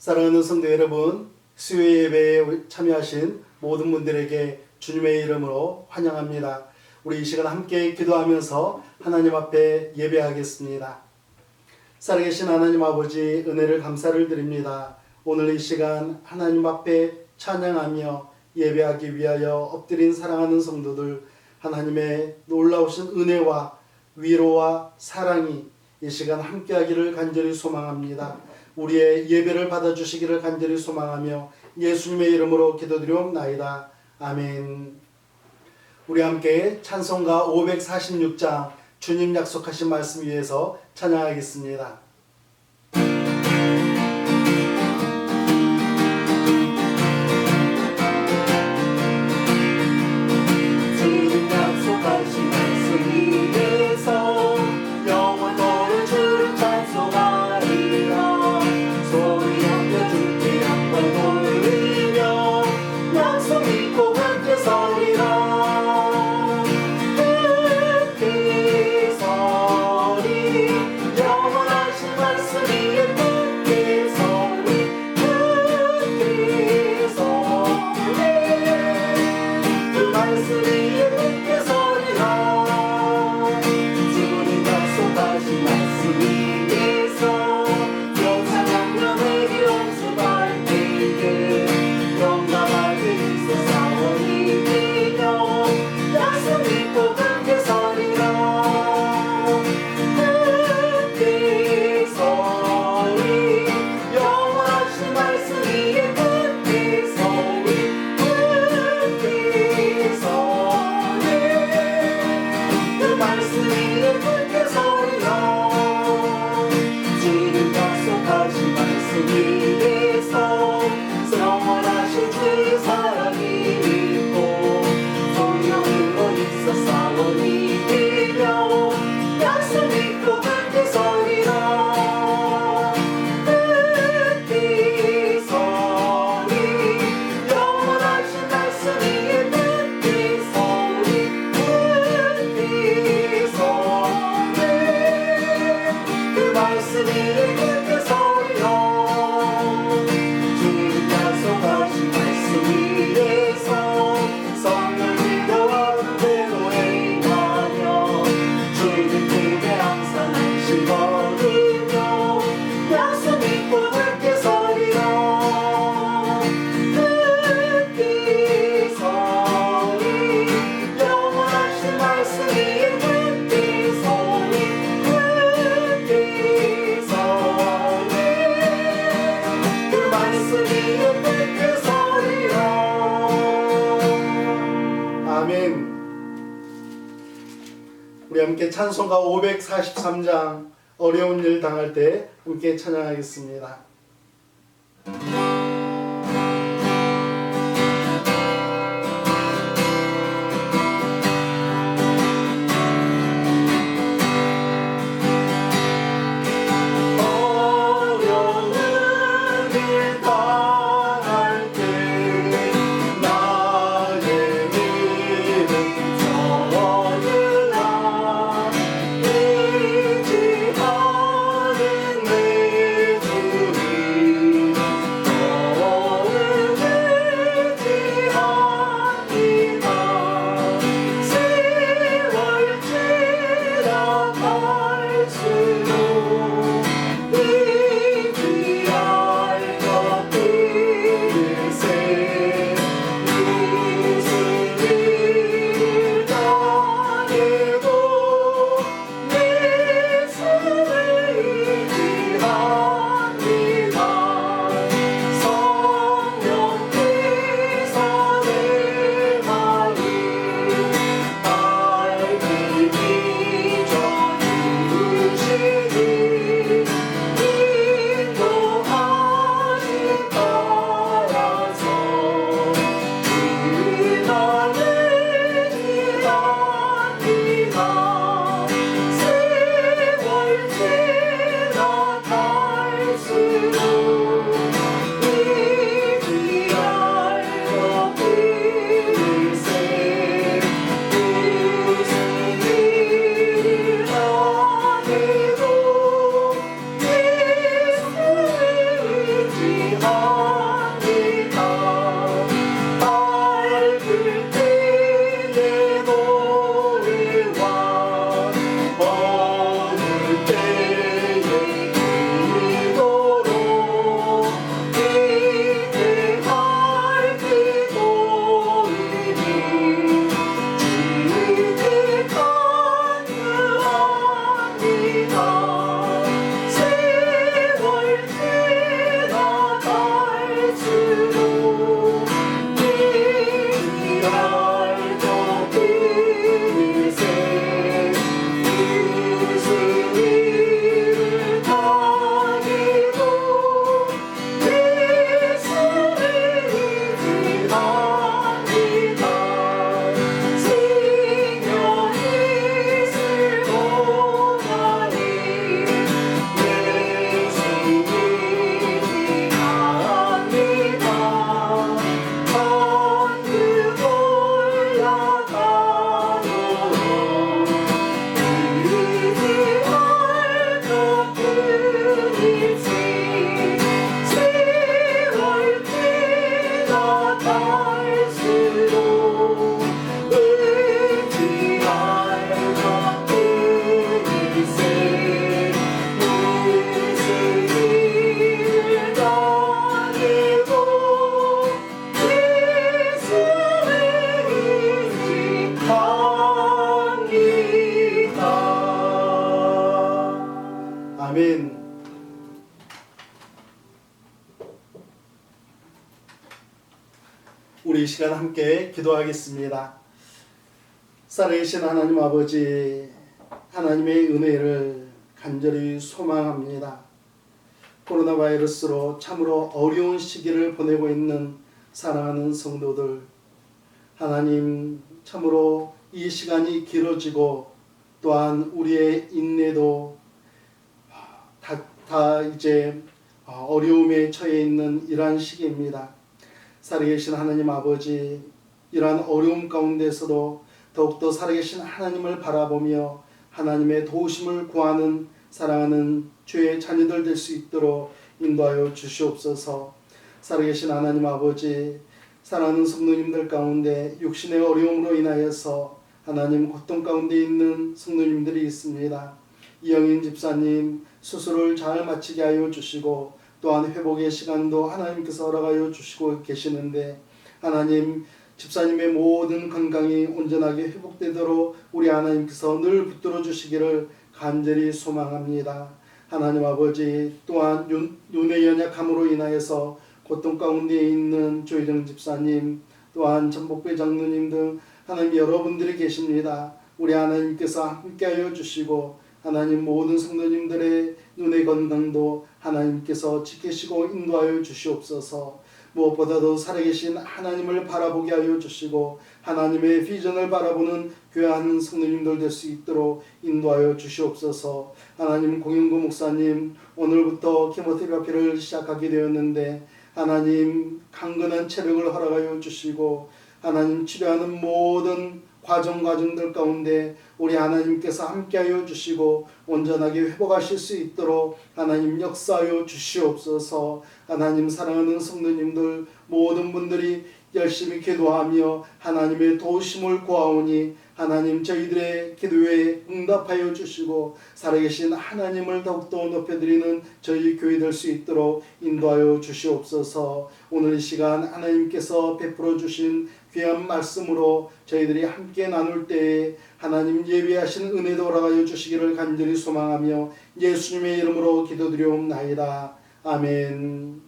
사랑하는 성도 여러분, 수요 예배에 참여하신 모든 분들에게 주님의 이름으로 환영합니다. 우리 이 시간 함께 기도하면서 하나님 앞에 예배하겠습니다. 살아계신 하나님 아버지, 은혜를 감사를 드립니다. 오늘 이 시간 하나님 앞에 찬양하며 예배하기 위하여 엎드린 사랑하는 성도들, 하나님의 놀라우신 은혜와 위로와 사랑이 이 시간 함께하기를 간절히 소망합니다. 우리의 예배를 받아주시기를 간절히 소망하며 예수님의 이름으로 기도드리옵나이다. 아멘. 우리 함께 찬송가 546장 주님 약속하신 말씀 위에서 찬양하겠습니다. 우리 함께 찬송가 543장 어려운 일 당할 때 함께 찬양하겠습니다. 아멘. 우리 이 시간 함께 기도하겠습니다. 살아계신 하나님 아버지, 하나님의 은혜를 간절히 소망합니다. 코로나 바이러스로 참으로 어려운 시기를 보내고 있는 사랑하는 성도들, 하나님 참으로 이 시간이 길어지고 또한 우리의 인내도 다 이제 어려움에 처해 있는 이러한 시기입니다. 살아계신 하나님 아버지, 이러한 어려움 가운데서도 더욱더 살아계신 하나님을 바라보며 하나님의 도우심을 구하는 사랑하는 주의 자녀들 될 수 있도록 인도하여 주시옵소서. 살아계신 하나님 아버지, 사랑하는 성도님들 가운데 육신의 어려움으로 인하여서 하나님 고통 가운데 있는 성도님들이 있습니다. 이영인 집사님 수술을 잘 마치게 하여 주시고 또한 회복의 시간도 하나님께서 허락하여 주시고 계시는데, 하나님 집사님의 모든 건강이 온전하게 회복되도록 우리 하나님께서 늘 붙들어 주시기를 간절히 소망합니다. 하나님 아버지, 또한 눈의 연약함으로 인하여서 고통 가운데 있는 조희정 집사님, 또한 전복배 장로님 등 하나님 여러분들이 계십니다. 우리 하나님께서 함께하여 주시고 하나님 모든 성도님들의 눈의 건강도 하나님께서 지키시고 인도하여 주시옵소서. 무엇보다도 살아계신 하나님을 바라보게 하여 주시고 하나님의 비전을 바라보는 귀한 성도님들 될 수 있도록 인도하여 주시옵소서. 하나님 공영구 목사님 오늘부터 케모테라피를 시작하게 되었는데 하나님 강건한 체력을 허락하여 주시고 하나님 치료하는 모든 과정들 가운데 우리 하나님께서 함께하여 주시고 온전하게 회복하실 수 있도록 하나님 역사하여 주시옵소서. 하나님 사랑하는 성도님들 모든 분들이 열심히 기도하며 하나님의 도우심을 구하오니 하나님 저희들의 기도에 응답하여 주시고 살아계신 하나님을 더욱더 높여드리는 저희 교회 될 수 있도록 인도하여 주시옵소서. 오늘 이 시간 하나님께서 베풀어 주신 귀한 말씀으로 저희들이 함께 나눌 때에 하나님 예비하신 은혜도 허락하여 주시기를 간절히 소망하며 예수님의 이름으로 기도드리옵나이다. 아멘.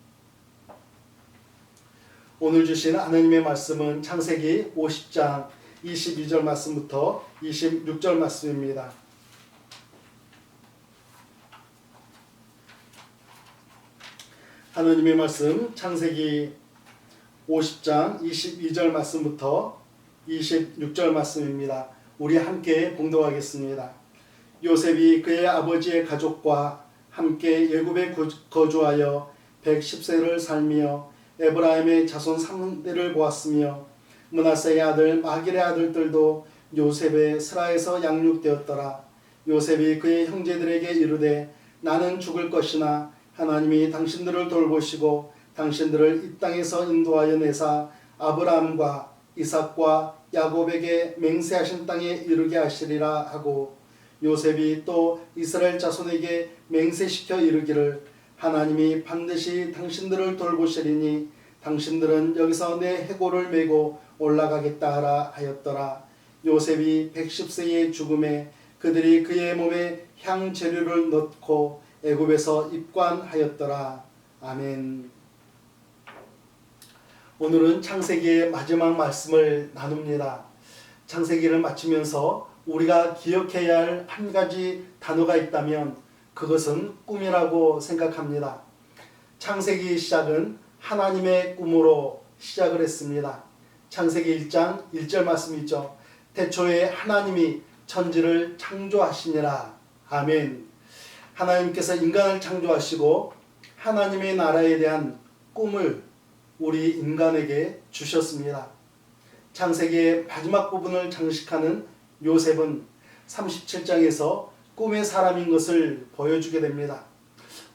오늘 주신 하나님의 말씀은 창세기 50장 22절 말씀부터 26절 말씀입니다. 하나님의 말씀 창세기 50장 22절 말씀부터 26절 말씀입니다. 우리 함께 봉독하겠습니다. 요셉이 그의 아버지의 가족과 함께 애굽에 거주하여 110세를 살며 에브라임의 자손 3대를 보았으며 므낫세의 아들 마길의 아들들도 요셉의 스라에서 양육되었더라. 요셉이 그의 형제들에게 이르되 나는 죽을 것이나 하나님이 당신들을 돌보시고 당신들을 이 땅에서 인도하여 내사 아브라함과 이삭과 야곱에게 맹세하신 땅에 이르게 하시리라 하고, 요셉이 또 이스라엘 자손에게 맹세시켜 이르기를 하나님이 반드시 당신들을 돌보시리니 당신들은 여기서 내 해골을 메고 올라가겠다 하라 하였더라. 요셉이 110세의 죽음에 그들이 그의 몸에 향재료를 넣고 애굽에서 입관하였더라. 아멘. 오늘은 창세기의 마지막 말씀을 나눕니다. 창세기를 마치면서 우리가 기억해야 할 한 가지 단어가 있다면 그것은 꿈이라고 생각합니다. 창세기 시작은 하나님의 꿈으로 시작을 했습니다. 창세기 1장 1절 말씀이 있죠. 태초에 하나님이 천지를 창조하시니라. 아멘. 하나님께서 인간을 창조하시고 하나님의 나라에 대한 꿈을 우리 인간에게 주셨습니다. 창세기의 마지막 부분을 장식하는 요셉은 37장에서 꿈의 사람인 것을 보여주게 됩니다.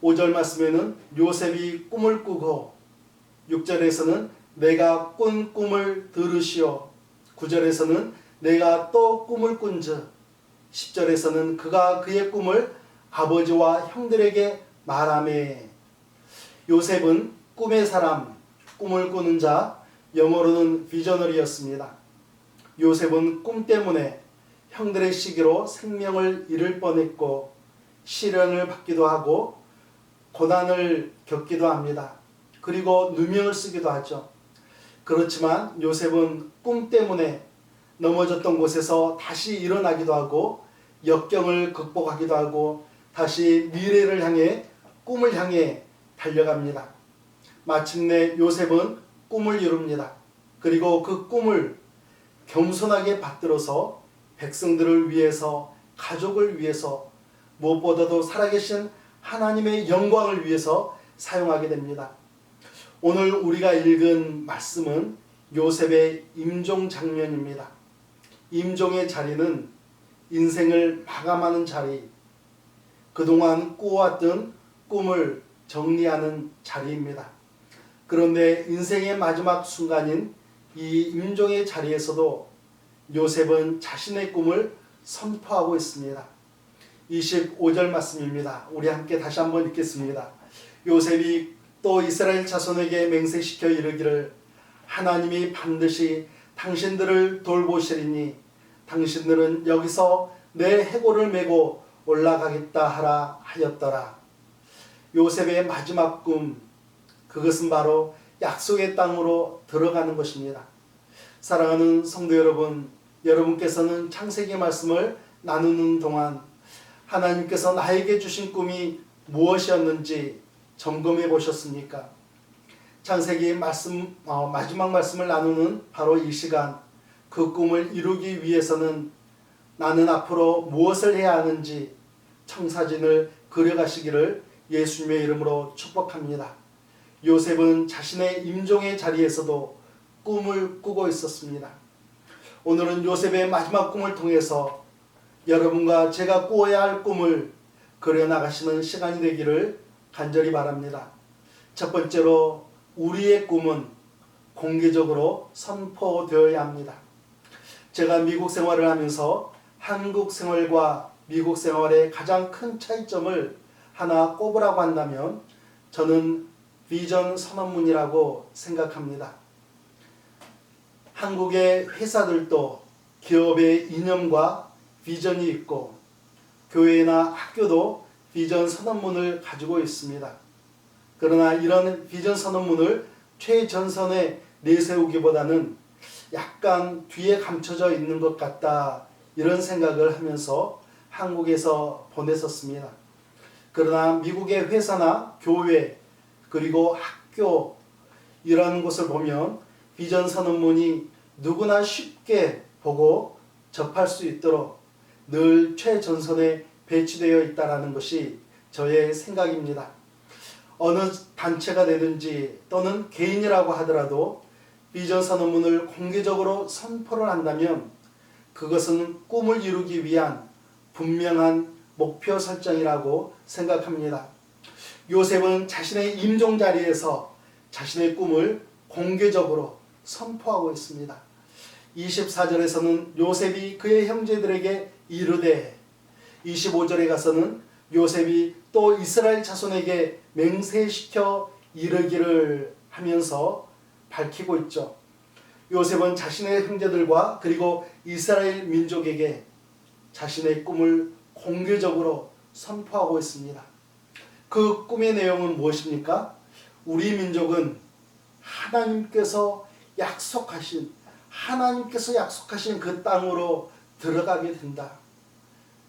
5절 말씀에는 요셉이 꿈을 꾸고, 6절에서는 내가 꾼 꿈을 들으시오, 9절에서는 내가 또 꿈을 꾼즉, 10절에서는 그가 그의 꿈을 아버지와 형들에게 말하매. 요셉은 꿈의 사람, 꿈을 꾸는 자, 영어로는 비저너리였습니다. 요셉은 꿈 때문에 형들의 시기로 생명을 잃을 뻔했고 시련을 받기도 하고 고난을 겪기도 합니다. 그리고 누명을 쓰기도 하죠. 그렇지만 요셉은 꿈 때문에 넘어졌던 곳에서 다시 일어나기도 하고 역경을 극복하기도 하고 다시 미래를 향해 꿈을 향해 달려갑니다. 마침내 요셉은 꿈을 이룹니다. 그리고 그 꿈을 겸손하게 받들어서 백성들을 위해서, 가족을 위해서, 무엇보다도 살아계신 하나님의 영광을 위해서 사용하게 됩니다. 오늘 우리가 읽은 말씀은 요셉의 임종 장면입니다. 임종의 자리는 인생을 마감하는 자리, 그동안 꾸어왔던 꿈을 정리하는 자리입니다. 그런데 인생의 마지막 순간인 이 임종의 자리에서도 요셉은 자신의 꿈을 선포하고 있습니다. 25절 말씀입니다. 우리 함께 다시 한번 읽겠습니다. 요셉이 또 이스라엘 자손에게 맹세시켜 이르기를 하나님이 반드시 당신들을 돌보시리니 당신들은 여기서 내 해골을 메고 올라가겠다 하라 하였더라. 요셉의 마지막 꿈, 그것은 바로 약속의 땅으로 들어가는 것입니다. 사랑하는 성도 여러분, 여러분께서는 창세기 말씀을 나누는 동안 하나님께서 나에게 주신 꿈이 무엇이었는지 점검해 보셨습니까? 창세기 마지막 말씀을 나누는 바로 이 시간, 그 꿈을 이루기 위해서는 나는 앞으로 무엇을 해야 하는지 청사진을 그려가시기를 예수님의 이름으로 축복합니다. 요셉은 자신의 임종의 자리에서도 꿈을 꾸고 있었습니다. 오늘은 요셉의 마지막 꿈을 통해서 여러분과 제가 꾸어야 할 꿈을 그려나가시는 시간이 되기를 간절히 바랍니다. 첫 번째로 우리의 꿈은 공개적으로 선포되어야 합니다. 제가 미국 생활을 하면서 한국 생활과 미국 생활의 가장 큰 차이점을 하나 꼽으라고 한다면 저는 비전 선언문이라고 생각합니다. 한국의 회사들도 기업의 이념과 비전이 있고 교회나 학교도 비전 선언문을 가지고 있습니다. 그러나 이런 비전 선언문을 최전선에 내세우기보다는 약간 뒤에 감춰져 있는 것 같다, 이런 생각을 하면서 한국에서 보냈었습니다. 그러나 미국의 회사나 교회 그리고 학교 이런 곳을 보면 비전 선언문이 누구나 쉽게 보고 접할 수 있도록 늘 최전선에 배치되어 있다는 것이 저의 생각입니다. 어느 단체가 되든지 또는 개인이라고 하더라도 비전 선언문을 공개적으로 선포를 한다면 그것은 꿈을 이루기 위한 분명한 목표 설정이라고 생각합니다. 요셉은 자신의 임종 자리에서 자신의 꿈을 공개적으로 선포하고 있습니다. 24절에서는 요셉이 그의 형제들에게 이르되, 25절에 가서는 요셉이 또 이스라엘 자손에게 맹세시켜 이르기를 하면서 밝히고 있죠. 요셉은 자신의 형제들과 그리고 이스라엘 민족에게 자신의 꿈을 공개적으로 선포하고 있습니다. 그 꿈의 내용은 무엇입니까? 우리 민족은 하나님께서 약속하신 그 땅으로 들어가게 된다.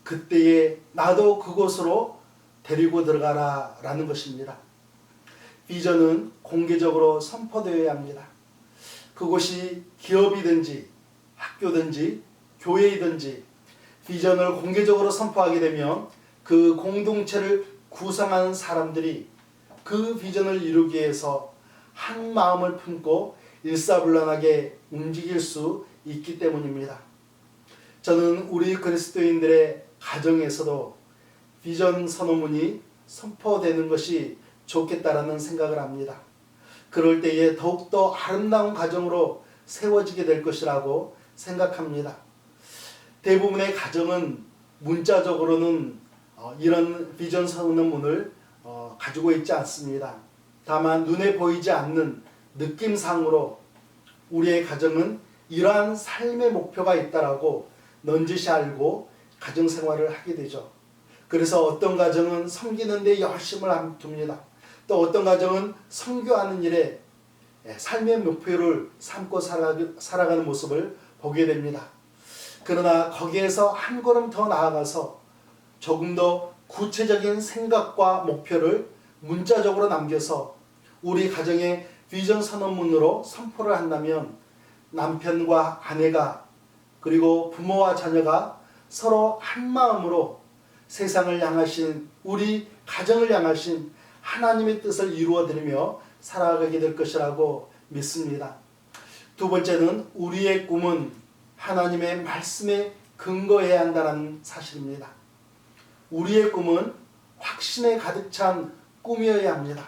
그때에 나도 그곳으로 데리고 들어가라 라는 것입니다. 비전은 공개적으로 선포되어야 합니다. 그곳이 기업이든지 학교든지 교회이든지 비전을 공개적으로 선포하게 되면 그 공동체를 구성하는 사람들이 그 비전을 이루기 위해서 한 마음을 품고 일사불란하게 움직일 수 있기 때문입니다. 저는 우리 그리스도인들의 가정에서도 비전 선언문이 선포되는 것이 좋겠다라는 생각을 합니다. 그럴 때에 더욱더 아름다운 가정으로 세워지게 될 것이라고 생각합니다. 대부분의 가정은 문자적으로는 이런 비전 선언문을 가지고 있지 않습니다. 다만 눈에 보이지 않는 느낌상으로 우리의 가정은 이러한 삶의 목표가 있다라고 넌지시 알고 가정생활을 하게 되죠. 그래서 어떤 가정은 섬기는 데 열심을 둡니다. 또 어떤 가정은 선교하는 일에 삶의 목표를 삼고 살아가는 모습을 보게 됩니다. 그러나 거기에서 한 걸음 더 나아가서 조금 더 구체적인 생각과 목표를 문자적으로 남겨서 우리 가정의 비전 선언문으로 선포를 한다면 남편과 아내가 그리고 부모와 자녀가 서로 한 마음으로 세상을 향하신 우리 가정을 향하신 하나님의 뜻을 이루어드리며 살아가게 될 것이라고 믿습니다. 두 번째는 우리의 꿈은 하나님의 말씀에 근거해야 한다는 사실입니다. 우리의 꿈은 확신에 가득 찬 꿈이어야 합니다.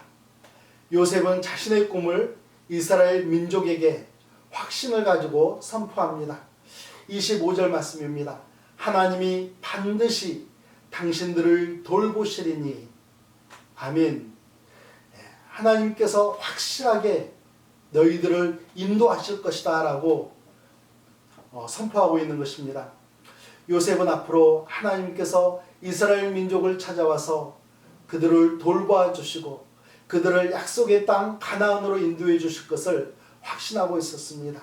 요셉은 자신의 꿈을 이스라엘 민족에게 확신을 가지고 선포합니다. 25절 말씀입니다. 하나님이 반드시 당신들을 돌보시리니 아멘. 하나님께서 확실하게 너희들을 인도하실 것이다 라고 선포하고 있는 것입니다. 요셉은 앞으로 하나님께서 이스라엘 민족을 찾아와서 그들을 돌보아 주시고 그들을 약속의 땅 가나안으로 인도해 주실 것을 확신하고 있었습니다.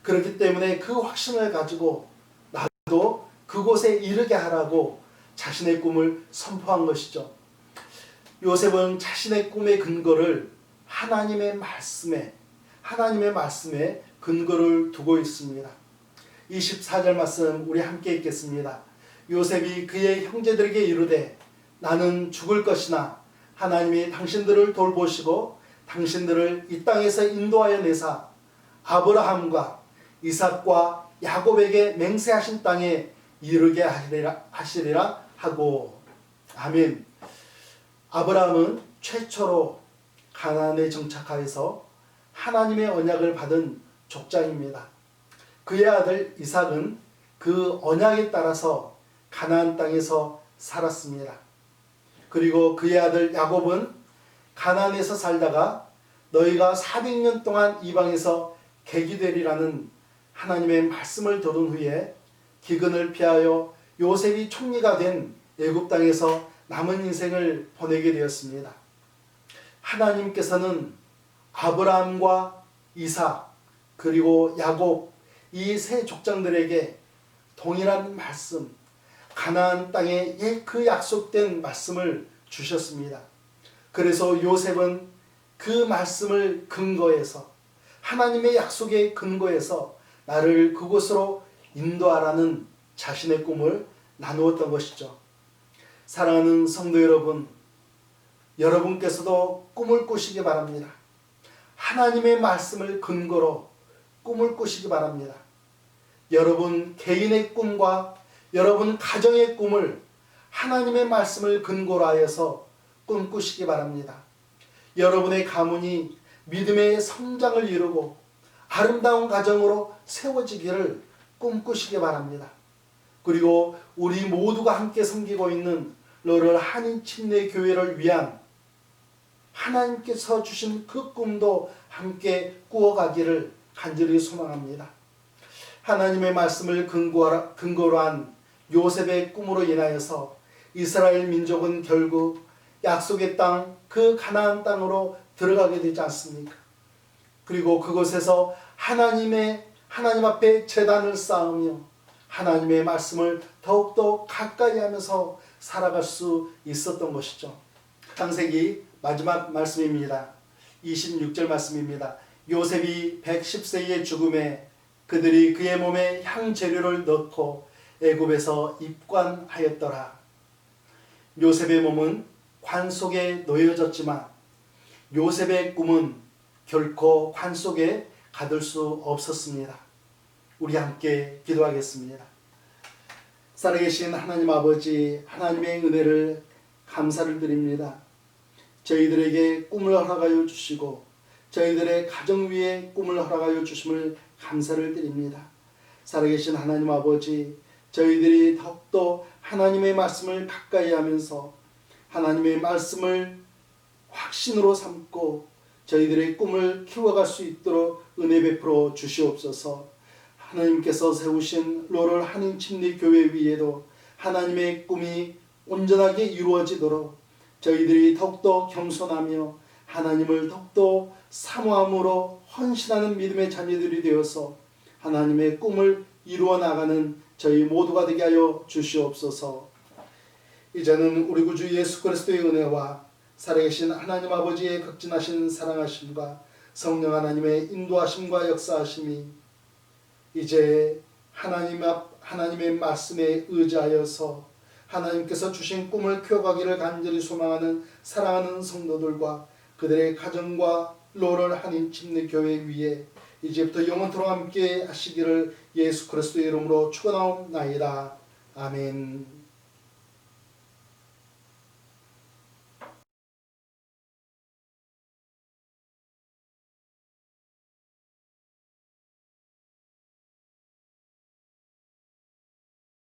그렇기 때문에 그 확신을 가지고 나도 그곳에 이르게 하라고 자신의 꿈을 선포한 것이죠. 요셉은 자신의 꿈의 근거를 하나님의 말씀에 근거를 두고 있습니다. 24절 말씀 우리 함께 읽겠습니다. 요셉이 그의 형제들에게 이르되 나는 죽을 것이나 하나님이 당신들을 돌보시고 당신들을 이 땅에서 인도하여 내사 아브라함과 이삭과 야곱에게 맹세하신 땅에 이르게 하시리라 하고 아멘. 아브라함은 최초로 가나안에 정착하여서 하나님의 언약을 받은 족장입니다. 그의 아들 이삭은 그 언약에 따라서 가나안 땅에서 살았습니다. 그리고 그의 아들 야곱은 가나안에서 살다가 너희가 400년 동안 이방에서 객이 되리라는 하나님의 말씀을 들은 후에 기근을 피하여 요셉이 총리가 된 애굽 땅에서 남은 인생을 보내게 되었습니다. 하나님께서는 아브라함과 이삭 그리고 야곱 이 세 족장들에게 동일한 말씀, 가나안 땅에 그 약속된 말씀을 주셨습니다. 그래서 요셉은 그 말씀을 근거해서 하나님의 약속의 근거해서 나를 그곳으로 인도하라는 자신의 꿈을 나누었던 것이죠. 사랑하는 성도 여러분, 여러분께서도 꿈을 꾸시기 바랍니다. 하나님의 말씀을 근거로 꿈을 꾸시기 바랍니다. 여러분 개인의 꿈과 여러분 가정의 꿈을 하나님의 말씀을 근거로 하여서 꿈꾸시기 바랍니다. 여러분의 가문이 믿음의 성장을 이루고 아름다운 가정으로 세워지기를 꿈꾸시기 바랍니다. 그리고 우리 모두가 함께 섬기고 있는 너를 한인 침례 교회를 위한 하나님께서 주신 그 꿈도 함께 꾸어가기를 간절히 소망합니다. 하나님의 말씀을 근거로 한 요셉의 꿈으로 인하여서 이스라엘 민족은 결국 약속의 땅, 그 가나안 땅으로 들어가게 되지 않습니까? 그리고 그곳에서 하나님 앞에 제단을 쌓으며 하나님의 말씀을 더욱더 가까이 하면서 살아갈 수 있었던 것이죠. 창세기 마지막 말씀입니다. 26절 말씀입니다. 요셉이 110세의 죽음에 그들이 그의 몸에 향재료를 넣고 애굽에서 입관하였더라. 요셉의 몸은 관 속에 놓여졌지만 요셉의 꿈은 결코 관 속에 가둘 수 없었습니다. 우리 함께 기도하겠습니다. 살아계신 하나님 아버지, 하나님의 은혜를 감사를 드립니다. 저희들에게 꿈을 허락하여 주시고 저희들의 가정 위에 꿈을 허락하여 주심을 감사를 드립니다. 살아계신 하나님 아버지, 저희들이 더욱더 하나님의 말씀을 가까이 하면서 하나님의 말씀을 확신으로 삼고 저희들의 꿈을 키워갈 수 있도록 은혜 베풀어 주시옵소서. 하나님께서 세우신 로럴 한인 침례교회 위에도 하나님의 꿈이 온전하게 이루어지도록 저희들이 더욱더 겸손하며 하나님을 더욱더 사모함으로 헌신하는 믿음의 자녀들이 되어서 하나님의 꿈을 이루어 나가는 저희 모두가 되게 하여 주시옵소서. 이제는 우리 구주 예수 그리스도의 은혜와 살아계신 하나님 아버지의 극진하신 사랑하심과 성령 하나님의 인도하심과 역사하심이 이제 하나님의 말씀에 의지하여서 하나님께서 주신 꿈을 키워가기를 간절히 소망하는 사랑하는 성도들과 그들의 가정과 로럴 한인 침례교회 위에 이제부터 영원토록 함께 하시기를 예수 그리스도의 이름으로 축원하옵나이다. 아멘.